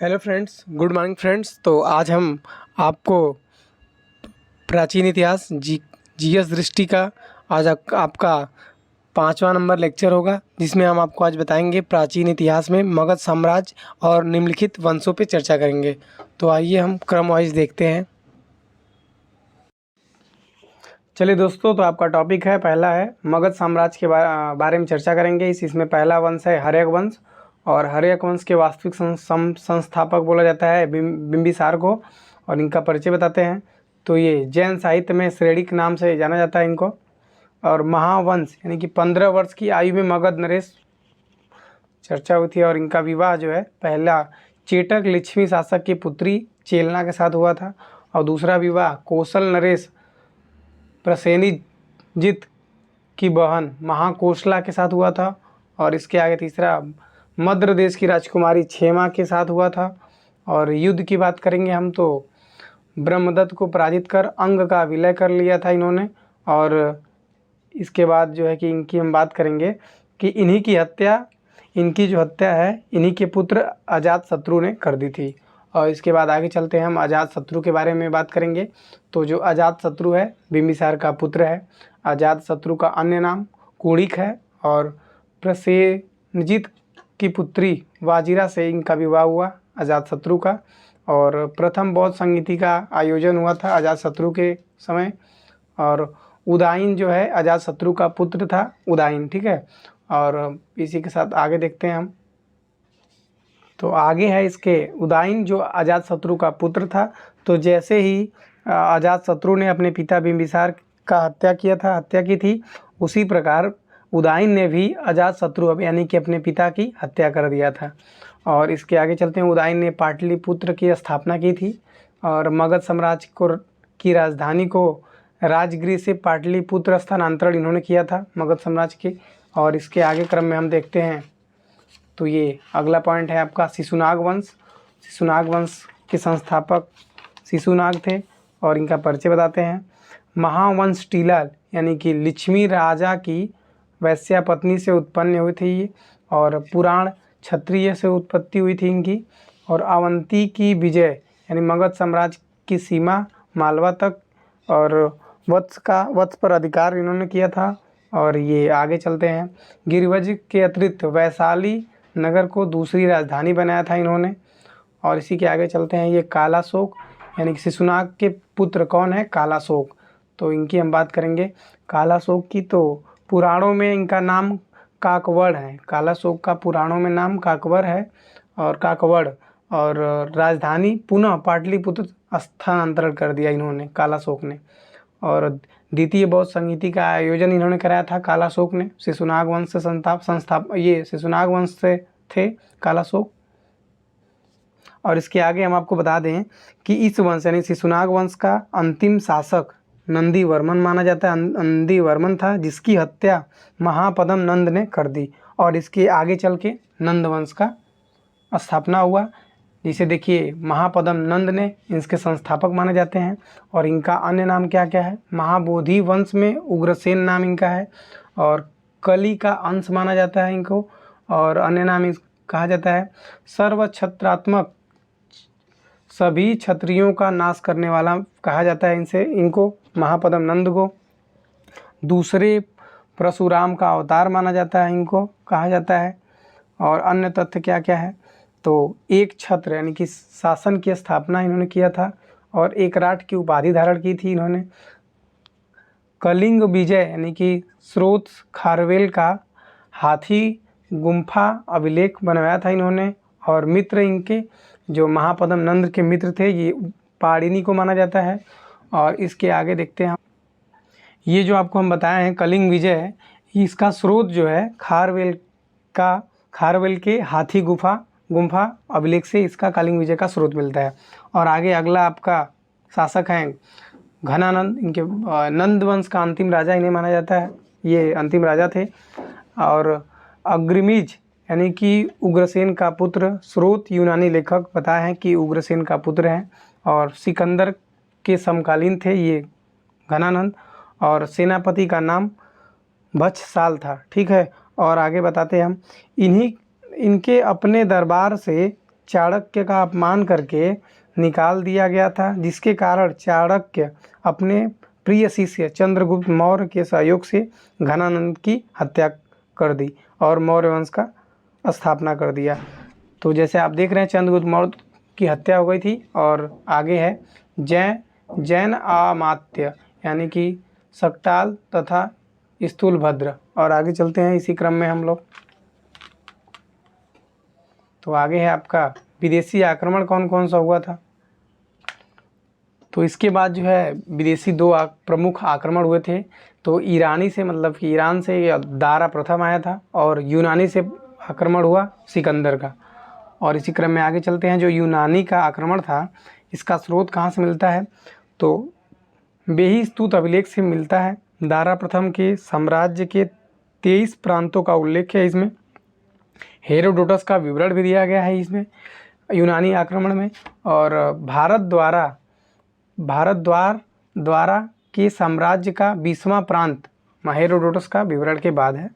Hello friends, good morning friends. तो आज हम आपको प्राचीन इतिहास जीएस दृष्टि का आज आपका 5वां नंबर लेक्चर होगा, जिसमें हम आपको आज बताएंगे प्राचीन इतिहास में मगध साम्राज्य और निम्नलिखित वंशों पे चर्चा करेंगे। तो आइए हम क्रम वाइज देखते हैं। चलिए दोस्तों, तो आपका टॉपिक है, पहला है मगध साम्राज्य के बारे में चर्चा करेंगे। इसमें पहला वंश है हर्यक वंश, और हर्यक वंश के वास्तविक संस्थापक बोला जाता है बिंबिसार को, और इनका परिचय बताते हैं। तो ये जैन साहित्य में श्रेणिक नाम से जाना जाता है इनको। और महावंश यानी कि 15 वर्ष की आयु में मगध नरेश चर्चा हुई थी, और इनका विवाह जो है पहला चेटक लक्ष्मी शासक की पुत्री चेलना के साथ हुआ था, और दूसरा विवाह कौशल नरेश प्रसेनजित की बहन महाकोशला के साथ हुआ था, और इसके आगे तीसरा मद्र देश की राजकुमारी क्षेमा के साथ हुआ था। और युद्ध की बात करेंगे हम तो ब्रह्मदत्त को पराजित कर अंग का विलय कर लिया था इन्होंने। और इसके बाद जो है कि इनकी हम बात करेंगे कि इनकी जो हत्या है इन्हीं के पुत्र अजातशत्रु ने कर दी थी। और इसके बाद आगे चलते हैं, हम अजातशत्रु के बारे में बात करेंगे। तो जो अजातशत्रु है बिंबिसार का पुत्र है। अजातशत्रु का अन्य नाम कुणिक है, और प्रसेनजित की पुत्री वाजिरा से इनका विवाह हुआ अजातशत्रु का। और प्रथम बौद्ध संगीति का आयोजन हुआ था अजातशत्रु के समय। और उदायन जो है अजातशत्रु का पुत्र था, उदायन, ठीक है। और इसी के साथ आगे देखते हैं हम। तो आगे है इसके उदायन जो अजातशत्रु का पुत्र था। तो जैसे ही अजातशत्रु ने अपने पिता बिंबिसार का हत्या की थी, उसी प्रकार उदायन ने भी अजातशत्रु यानी कि अपने पिता की हत्या कर दिया था। और इसके आगे चलते हैं। उदायन ने पाटलिपुत्र की स्थापना की थी, और मगध साम्राज्य की राजधानी को राजगृह से पाटलिपुत्र स्थानांतरण इन्होंने किया था मगध साम्राज्य के। और इसके आगे क्रम में हम देखते हैं, तो ये अगला पॉइंट है आपका शिशुनाग वंश। शिशुनाग वंश के संस्थापक शिशुनाग थे, और इनका परिचय बताते हैं। महावंश टीलाल यानी कि लक्ष्मी राजा की वैश्या पत्नी से उत्पन्न हुई थी ये, और पुराण क्षत्रिय से उत्पत्ति हुई थी इनकी। और अवंती की विजय यानी मगध साम्राज्य की सीमा मालवा तक और वत्स पर अधिकार इन्होंने किया था। और ये आगे चलते हैं। गिरिवज के अतिरिक्त वैशाली नगर को दूसरी राजधानी बनाया था इन्होंने। और इसी के आगे चलते हैं। ये कालाशोक यानी कि शिशुनाग के पुत्र कौन है? कालाशोक। तो इनकी हम बात करेंगे। कालाशोक की तो पुराणों में इनका नाम काकवड़ है। कालाशोक का पुराणों में नाम काकवड़ है, और काकवड़, और राजधानी पुनः पाटलिपुत्र स्थानांतरण कर दिया इन्होंने, कालाशोक ने। और द्वितीय बौद्ध संगीति का आयोजन इन्होंने कराया था कालाशोक ने। शिशुनाग वंश से ये शिशुनाग वंश से थे कालाशोक। और इसके आगे हम आपको बता दें कि इस वंश यानी शिशुनाग वंश का अंतिम शासक नंदीवर्मन माना जाता है। नंदीवर्मन था जिसकी हत्या महापद्म नंद ने कर दी, और इसके आगे चल के नंद वंश का स्थापना हुआ, जिसे देखिए महापद्म नंद ने इसके संस्थापक माने जाते हैं। और इनका अन्य नाम क्या क्या है? महाबोधि वंश में उग्रसेन नाम इनका है, और कली का अंश माना जाता है इनको। और अन्य नाम कहा जाता है सर्वक्षत्रात्मक, सभी क्षत्रियों का नाश करने वाला कहा जाता है इनको महापद्म नंद को। दूसरे परशुराम का अवतार माना जाता है इनको, कहा जाता है। और अन्य तथ्य क्या क्या है? तो एक छत्र यानी कि शासन की स्थापना इन्होंने किया था, और एक राट की उपाधि धारण की थी इन्होंने। कलिंग विजय यानी कि स्रोत खारवेल का हाथी गुम्फा अभिलेख बनवाया था इन्होंने। और मित्र इनके जो महापद्म नंद के मित्र थे ये पाणिनि को माना जाता है। और इसके आगे देखते हैं, ये जो आपको हम बताए हैं कलिंग विजय, इसका स्रोत जो है खारवेल के हाथी गुम्फा अभिलेख से इसका कलिंग विजय का स्रोत मिलता है। और आगे अगला आपका शासक हैं घनानंद। इनके नंद वंश का अंतिम राजा इन्हें माना जाता है, ये अंतिम राजा थे। और अग्रमीज यानी कि उग्रसेन का पुत्र, स्रोत यूनानी लेखक बताए हैं कि उग्रसेन का पुत्र हैं, और सिकंदर के समकालीन थे ये घनानंद। और सेनापति का नाम भक्षसाल था, ठीक है। और आगे बताते हैं हम, इनके अपने दरबार से चाणक्य का अपमान करके निकाल दिया गया था, जिसके कारण चाणक्य अपने प्रिय शिष्य चंद्रगुप्त मौर्य के सहयोग से घनानंद की हत्या कर दी और मौर्य वंश का स्थापना कर दिया। तो जैसे आप देख रहे हैं चंद्रगुप्त मौर्य की हत्या हो गई थी। और आगे है जैन अमात्य यानी कि शकटाल तथा स्थूलभद्र। और आगे चलते हैं इसी क्रम में हम लोग। तो आगे है आपका विदेशी आक्रमण कौन कौन सा हुआ था। तो इसके बाद जो है विदेशी दो प्रमुख आक्रमण हुए थे। तो ईरानी से मतलब कि ईरान से दारा प्रथम आया था और यूनानी से आक्रमण हुआ सिकंदर का। और इसी क्रम में आगे चलते हैं। जो यूनानी का आक्रमण था इसका स्रोत कहाँ से मिलता है, तो बेही स्तूत अभिलेख से मिलता है। दारा प्रथम के साम्राज्य के 23 प्रांतों का उल्लेख है इसमें। हेरोडोटस का विवरण भी दिया गया है इसमें यूनानी आक्रमण में। और भारद्वार द्वारा के साम्राज्य का 20वां प्रांत हेरोडोटस का विवरण के बाद है।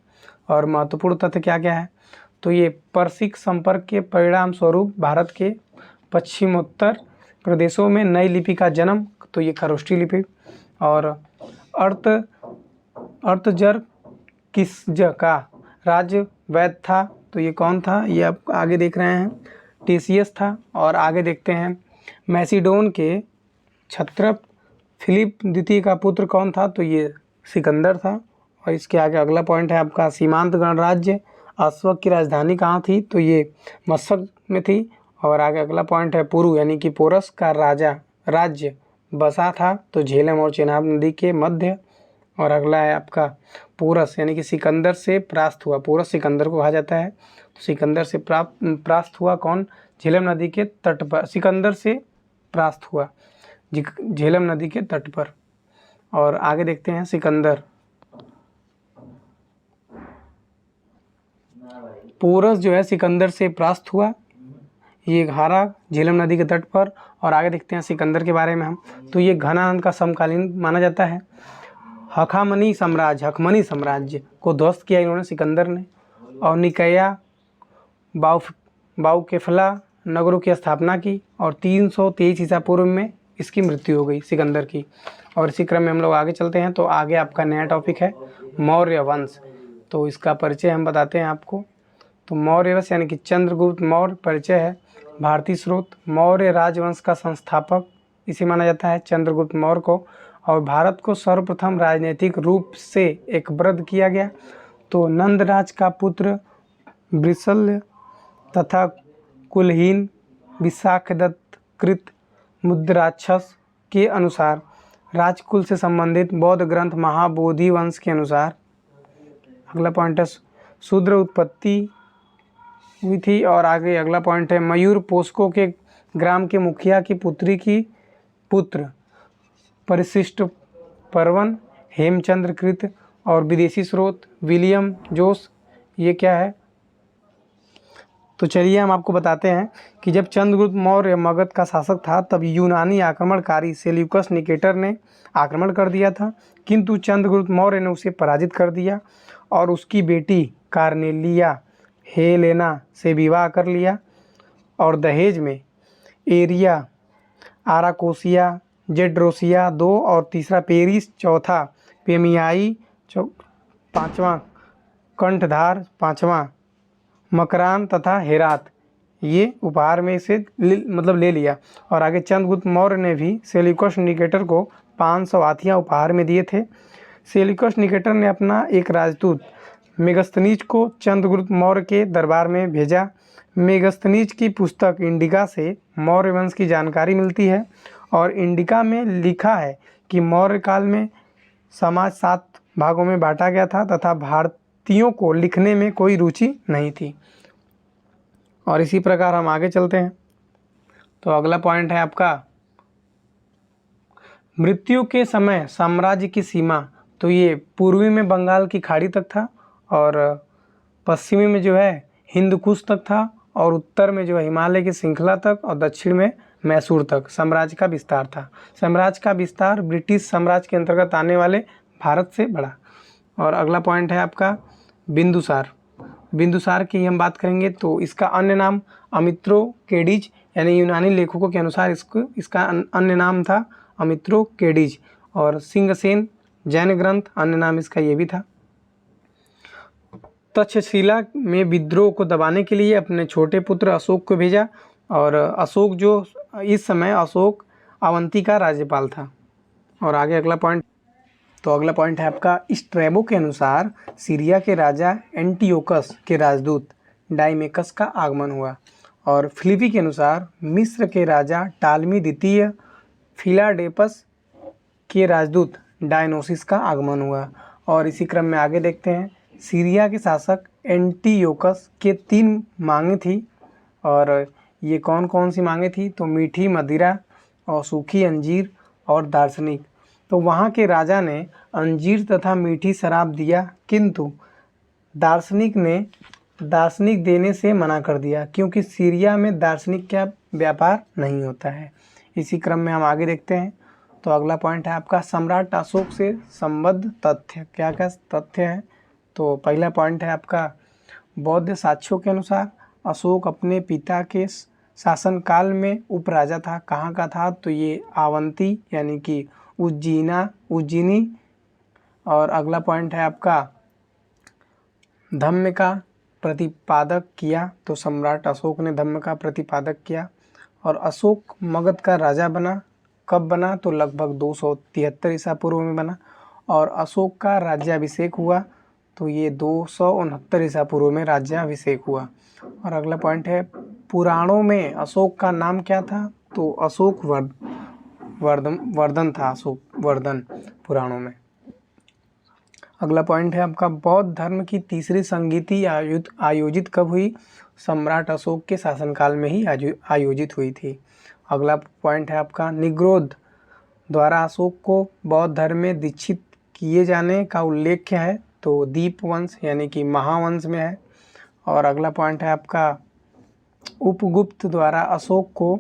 और महत्वपूर्ण तथ्य क्या क्या है, तो ये पर्शिक संपर्क के परिणाम स्वरूप भारत के पश्चिमोत्तर प्रदेशों में नई लिपि का जन्म, तो ये खरोष्ठी लिपि। और अर्थजर किसज का राज्य वैद था, तो ये कौन था, ये आप आगे देख रहे हैं, टेसियस था। और आगे देखते हैं मैसिडोन के क्षत्रप फिलिप द्वितीय का पुत्र कौन था, तो ये सिकंदर था। और इसके आगे अगला पॉइंट है आपका सीमांत गणराज्य अश्वक की राजधानी कहाँ थी, तो ये मशक में थी। और आगे अगला पॉइंट है पुरु यानी कि पोरस का राज्य बसा था, तो झेलम और चेनाब नदी के मध्य। और अगला है आपका पोरस यानी कि सिकंदर से परास्त हुआ, पोरस सिकंदर को कहा जाता है। तो सिकंदर से परास्त हुआ कौन, झेलम नदी के तट पर सिकंदर से परास्त हुआ झेलम नदी के तट पर। और आगे देखते हैं सिकंदर, पोरस जो है सिकंदर से परास्त हुआ, ये हारा झेलम नदी के तट पर। और आगे देखते हैं सिकंदर के बारे में हम, तो ये घनानंद का समकालीन माना जाता है। हखमनी साम्राज्य को ध्वस्त किया इन्होंने सिकंदर ने। और निकया बाउकेफला नगरों की स्थापना की और 323 ईसा पूर्व में इसकी मृत्यु हो गई सिकंदर की। और इसी क्रम में हम लोग आगे चलते हैं। तो आगे आपका नया टॉपिक है मौर्य वंश। तो इसका परिचय हम बताते हैं आपको। तो मौर्य वंश यानी कि चंद्रगुप्त मौर्य परिचय है। भारतीय स्रोत मौर्य राजवंश का संस्थापक इसे माना जाता है चंद्रगुप्त मौर्य को। और भारत को सर्वप्रथम राजनीतिक रूप से एकबद्ध किया गया। तो नंदराज का पुत्र वृषल्य तथा कुलहीन विशाखदत्त कृत मुद्राक्षस के अनुसार राजकुल से संबंधित बौद्ध ग्रंथ महाबोधि वंश के अनुसार। अगला पॉइंट है शूद्र उत्पत्ति हुई थी। और आगे अगला पॉइंट है मयूर पोस्को के ग्राम के मुखिया की पुत्री की पुत्र परिशिष्ट पर्वन हेमचंद्र कृत। और विदेशी स्रोत विलियम जोस, ये क्या है, तो चलिए हम आपको बताते हैं कि जब चंद्रगुप्त मौर्य मगध का शासक था तब यूनानी आक्रमणकारी सेल्यूकस निकेटर ने आक्रमण कर दिया था, किंतु चंद्रगुप्त मौर्य ने उसे पराजित कर दिया और उसकी बेटी कार्नेलिया हेलेना से विवाह कर लिया। और दहेज में एरिया आराकोसिया जेड्रोसिया 2 और तीसरा पेरिस, चौथा पेमियाई, पाँचवां कंठधार, पाँचवां मकरान तथा हेरात, ये उपहार में इसे ले लिया। और आगे चंद्रगुप्त मौर्य ने भी सेल्यूकस निकेटर को 500 हाथियाँ उपहार में दिए थे। सेल्यूकस निकेटर ने अपना एक राजदूत मेगस्थनीज को चंद्रगुप्त मौर्य के दरबार में भेजा। मेगस्थनीज की पुस्तक इंडिका से मौर्य वंश की जानकारी मिलती है। और इंडिका में लिखा है कि मौर्य काल में समाज 7 भागों में बांटा गया था तथा भारतीयों को लिखने में कोई रुचि नहीं थी। और इसी प्रकार हम आगे चलते हैं। तो अगला पॉइंट है आपका मृत्यु के समय साम्राज्य की सीमा। तो ये पूर्वी में बंगाल की खाड़ी तक था और पश्चिमी में जो है हिंदकुश तक था और उत्तर में जो है हिमालय की श्रृंखला तक और दक्षिण में मैसूर तक साम्राज्य का विस्तार था। साम्राज्य का विस्तार ब्रिटिश साम्राज्य के अंतर्गत आने वाले भारत से बढ़ा। और अगला पॉइंट है आपका बिंदुसार। बिंदुसार की हम बात करेंगे तो इसका अन्य नाम अमित्रोकेडिज, यानी यूनानी लेखकों के अनुसार इसका अन्य नाम था अमित्रोकेडिज। और सिंहसेन जैन ग्रंथ, अन्य नाम इसका ये भी था। तक्षशिला में विद्रोह को दबाने के लिए अपने छोटे पुत्र अशोक को भेजा, और अशोक जो इस समय अशोक अवंती का राज्यपाल था। और आगे अगला पॉइंट, तो अगला पॉइंट है आपका, स्ट्रैबो के अनुसार सीरिया के राजा एंटियोकस के राजदूत डाइमेकस का आगमन हुआ, और फिलिपी के अनुसार मिस्र के राजा टालमी द्वितीय फिलाडेपस के राजदूत डायनोसिस का आगमन हुआ। और इसी क्रम में आगे देखते हैं, सीरिया के शासक एंटियोकस के 3 मांगें थी, और ये कौन कौन सी मांगें थी, तो मीठी मदिरा और सूखी अंजीर और दार्शनिक। तो वहाँ के राजा ने अंजीर तथा मीठी शराब दिया, किंतु दार्शनिक देने से मना कर दिया, क्योंकि सीरिया में दार्शनिक का व्यापार नहीं होता है। इसी क्रम में हम आगे देखते हैं, तो अगला पॉइंट है आपका, सम्राट अशोक से संबद्ध तथ्य। क्या क्या तथ्य है, तो पहला पॉइंट है आपका, बौद्ध साक्ष्यों के अनुसार अशोक अपने पिता के शासनकाल में उपराजा था। कहाँ का था, तो ये अवंती यानी कि उज्जीनी। और अगला पॉइंट है आपका, धम्म का प्रतिपादक किया, तो सम्राट अशोक ने धम्म का प्रतिपादक किया। और अशोक मगध का राजा बना, कब बना, तो लगभग 273 ईसा पूर्व में बना। और अशोक का राज्याभिषेक हुआ, तो ये 269 ईसा पूर्व में राज्याभिषेक हुआ। और अगला पॉइंट है, पुराणों में अशोक का नाम क्या था, तो अशोक वर्धन था, अशोक वर्धन पुराणों में। अगला पॉइंट है आपका, बौद्ध धर्म की तीसरी संगीति आयोजित कब हुई, सम्राट अशोक के शासनकाल में ही आयोजित हुई थी। अगला पॉइंट है आपका, निग्रोध द्वारा अशोक को बौद्ध धर्म में दीक्षित किए जाने का उल्लेख है, तो दीपवंश यानी कि महावंश में है। और अगला पॉइंट है आपका, उपगुप्त द्वारा अशोक को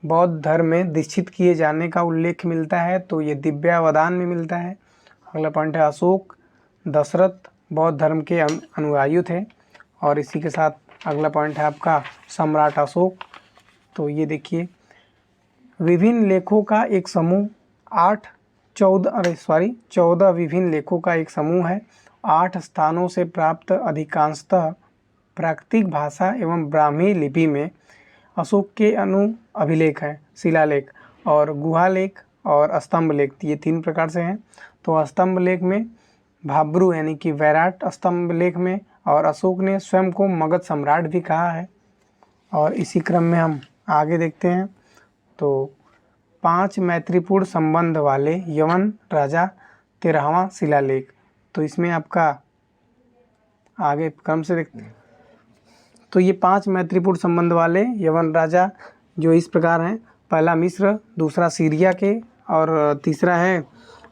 बौद्ध धर्म में दीक्षित किए जाने का उल्लेख मिलता है, तो ये दिव्यावदान में मिलता है। अगला पॉइंट है, अशोक दशरथ बौद्ध धर्म के अनुयायी थे। और इसी के साथ अगला पॉइंट है आपका, सम्राट अशोक। तो ये देखिए, विभिन्न लेखों का एक समूह 14 विभिन्न लेखों का एक समूह है। 8 स्थानों से प्राप्त अधिकांशतः प्राकृतिक भाषा एवं ब्राह्मी लिपि में अशोक के अभिलेख हैं, शिलालेख और गुहालेख और स्तंभ लेख, ये 3 प्रकार से हैं। तो स्तंभ लेख में भाब्रू यानी कि वैराट स्तंभ लेख में, और अशोक ने स्वयं को मगध सम्राट भी कहा है। और इसी क्रम में हम आगे देखते हैं, तो 5 मैत्रीपूर्ण संबंध वाले यवन राजा 13वां शिलालेख। तो इसमें आपका आगे क्रम से देखते हैं, तो ये 5 मैत्रीपूर्ण संबंध वाले यवन राजा जो इस प्रकार हैं, पहला मिस्र, दूसरा सीरिया के, और तीसरा है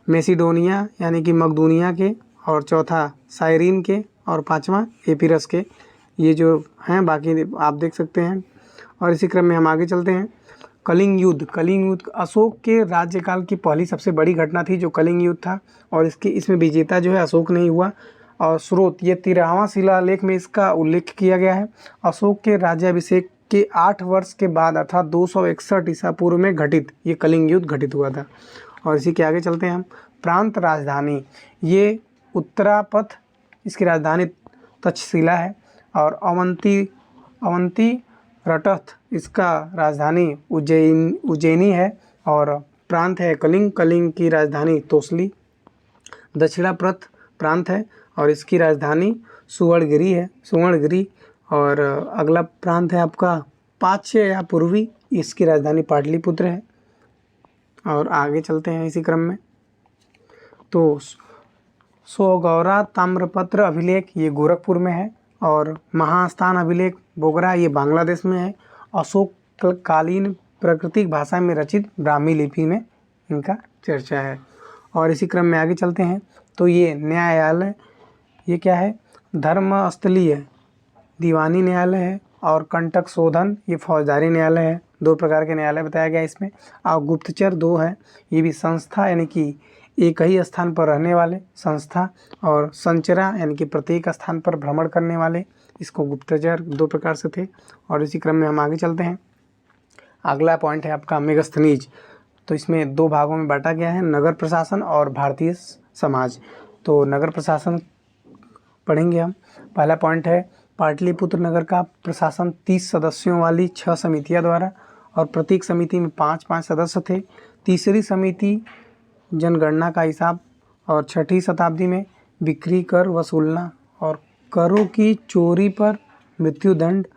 मेसिडोनिया यानी कि मकदूनिया के, और चौथा साइरीन के, और 5वां एपिरस के। ये जो हैं बाकी आप देख सकते हैं। और इसी क्रम में हम आगे चलते हैं, कलिंग युद्ध अशोक के राज्यकाल की पहली सबसे बड़ी घटना थी, जो कलिंग युद्ध था। और इसमें विजेता जो है अशोक नहीं हुआ। और स्रोत, ये 13वां शिलालेख में इसका उल्लेख किया गया है। अशोक के राज्याभिषेक के 8 वर्ष के बाद अर्थात 261 ईसा पूर्व में घटित ये कलिंग युद्ध घटित हुआ था। और इसी के आगे चलते हैं हम, प्रांत राजधानी, ये उत्तरापथ, इसकी राजधानी तक्षशिला है। और अवंती रटथ, इसका राजधानी उज्जैनी है। और प्रांत है कलिंग की राजधानी तोसली। दक्षिणाप्रथ प्रांत है और इसकी राजधानी सुवर्णगिरी। और अगला प्रांत है आपका पाच्य या पूर्वी, इसकी राजधानी पाटलिपुत्र है। और आगे चलते हैं इसी क्रम में, तो सोगौरा ताम्रपत्र अभिलेख ये गोरखपुर में है। और महास्थान अभिलेख बोगरा ये बांग्लादेश में है। अशोक कालीन प्राकृतिक भाषा में रचित ब्राह्मी लिपि में इनका चर्चा है। और इसी क्रम में आगे चलते हैं, तो ये न्यायालय, ये क्या है, धर्मस्थलीय दीवानी न्यायालय है। और कंटक शोधन ये फौजदारी न्यायालय है। 2 प्रकार के न्यायालय बताया गया इसमें। और गुप्तचर 2 है, ये भी संस्था यानी कि एक ही स्थान पर रहने वाले संस्था। और संचरा यानी कि प्रत्येक स्थान पर भ्रमण करने वाले, इसको गुप्तचर 2 प्रकार से थे। और इसी क्रम में हम आगे चलते हैं। अगला पॉइंट है आपका मेगास्थनीज। तो इसमें 2 भागों में बांटा गया है, नगर प्रशासन और भारतीय समाज। तो नगर प्रशासन पढ़ेंगे हम। पहला पॉइंट है पाटलिपुत्र नगर का प्रशासन 30 सदस्यों वाली 6 समितियां द्वारा, और प्रत्येक समिति में 5-5 सदस्य थे। तीसरी समिति जनगणना का हिसाब, और 6वीं शताब्दी में बिक्री कर वसूलना और करों की चोरी पर मृत्युदंड,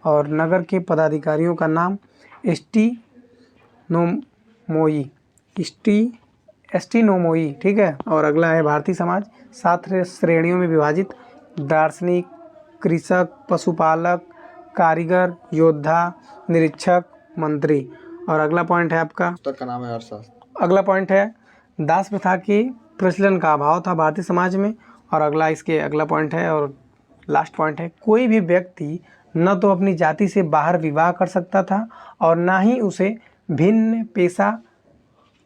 और नगर के पदाधिकारियों का नाम एस्टीनोमोई, ठीक है। और अगला है भारतीय समाज, 7 श्रेणियों में विभाजित, दार्शनिक, कृषक, पशुपालक, कारीगर, योद्धा, निरीक्षक, मंत्री। और अगला पॉइंट है आपका, पुस्तक का नाम है अर्थशास्त्र। अगला पॉइंट है दास प्रथा के प्रचलन का अभाव था भारतीय समाज में। और अगला इसके अगला पॉइंट है और लास्ट पॉइंट है, कोई भी व्यक्ति न तो अपनी जाति से बाहर विवाह कर सकता था और ना ही उसे भिन्न पेशा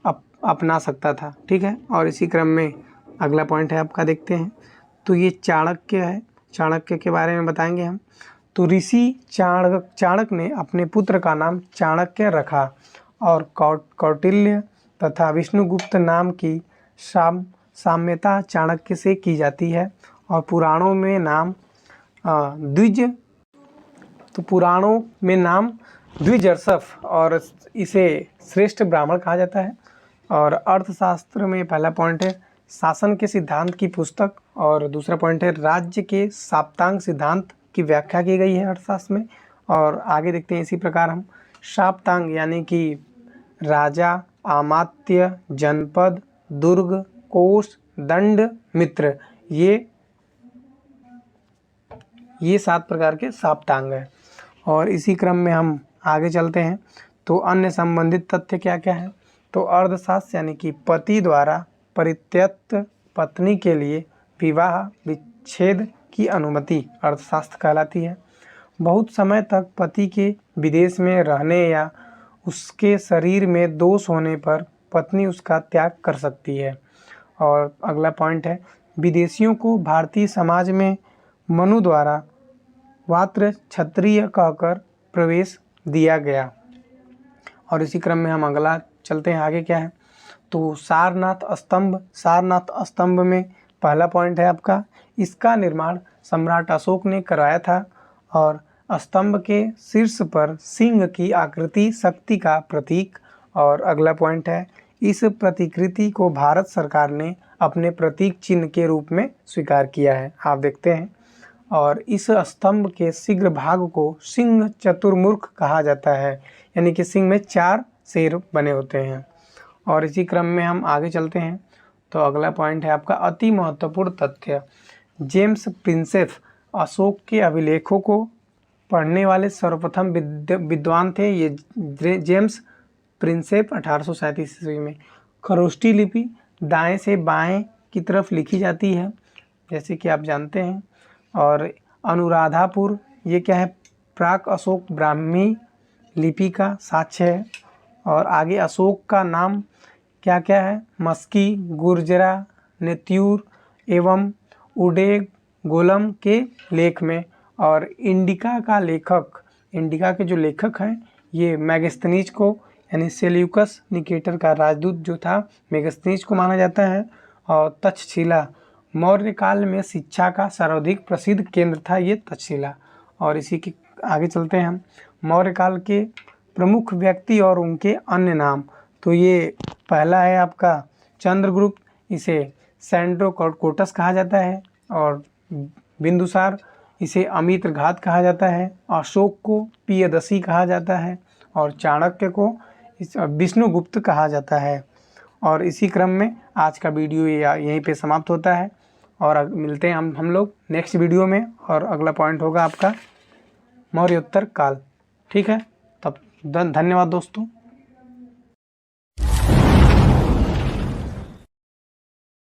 अपना सकता था, ठीक है। और इसी क्रम में अगला पॉइंट है आपका, देखते हैं। तो ये चाणक्य है, चाणक्य के बारे में बताएंगे हम। तो ऋषि चाणक्य ने अपने पुत्र का नाम चाणक्य रखा, और कौटिल्य तथा विष्णुगुप्त नाम की साम्यता चाणक्य से की जाती है। और पुराणों में नाम द्विजर्षफ, और इसे श्रेष्ठ ब्राह्मण कहा जाता है। और अर्थशास्त्र में पहला पॉइंट है शासन के सिद्धांत की पुस्तक, और दूसरा पॉइंट है राज्य के साप्तांग सिद्धांत की व्याख्या की गई है अर्थशास्त्र में। और आगे देखते हैं इसी प्रकार हम, साप्तांग यानी कि राजा, अमात्य, जनपद, दुर्ग, कोष, दंड, मित्र, ये 7 प्रकार के साप्तांग हैं। और इसी क्रम में हम आगे चलते हैं। तो अन्य संबंधित तथ्य क्या क्या है। तो अर्थशास्त्र यानी कि पति द्वारा परित्यक्त पत्नी के लिए विवाह विच्छेद की अनुमति अर्थशास्त्र कहलाती है। बहुत समय तक पति के विदेश में रहने या उसके शरीर में दोष होने पर पत्नी उसका त्याग कर सकती है। और अगला पॉइंट है विदेशियों को भारतीय समाज में मनु द्वारा वात्र क्षत्रिय कहकर प्रवेश दिया गया। और इसी क्रम में हम अगला चलते हैं, आगे क्या है। तो सारनाथ स्तंभ में पहला पॉइंट है आपका, इसका निर्माण सम्राट अशोक ने कराया था, और स्तंभ के शीर्ष पर सिंह की आकृति शक्ति का प्रतीक। और अगला पॉइंट है इस प्रतिकृति को भारत सरकार ने अपने प्रतीक चिन्ह के रूप में स्वीकार किया है, आप देखते हैं। और इस स्तंभ के शीघ्र भाग को सिंह चतुर्मुख कहा जाता है, यानी कि सिंह में 4 शेर बने होते हैं। और इसी क्रम में हम आगे चलते हैं। तो अगला पॉइंट है आपका अति महत्वपूर्ण तथ्य, जेम्स प्रिंसेप अशोक के अभिलेखों को पढ़ने वाले सर्वप्रथम विद्वान थे। ये जेम्स प्रिंसेप 1837 ईस्वी में। खरोष्टी लिपि दाएं से बाएं की तरफ लिखी जाती है, जैसे कि आप जानते हैं। और अनुराधापुर, ये क्या है, प्राक अशोक ब्राह्मी लिपि का साक्ष्य है। और आगे अशोक का नाम क्या क्या है, मस्की, गुर्जरा, नेत्यूर एवं उडेगोलम के लेख में। और इंडिका के जो लेखक हैं ये मेगास्थनीज को, यानी सेल्यूकस निकेटर का राजदूत जो था मेगास्थनीज को माना जाता है। और तक्षशिला मौर्य काल में शिक्षा का सर्वाधिक प्रसिद्ध केंद्र था ये तक्षशिला। और इसी के आगे चलते हैं हम, मौर्य काल के प्रमुख व्यक्ति और उनके अन्य नाम। तो ये पहला है आपका चंद्रगुप्त, इसे सैंड्रोकोटस कहा जाता है। और बिंदुसार, इसे अमित्रघात कहा जाता है। अशोक को पियदसी कहा जाता है। और चाणक्य को विष्णुगुप्त कहा जाता है। और इसी क्रम में आज का वीडियो यहीं पे समाप्त होता है, और मिलते हैं हम लोग नेक्स्ट वीडियो में। और अगला पॉइंट होगा आपका मौर्योत्तर काल, ठीक है। तब धन्यवाद दोस्तों।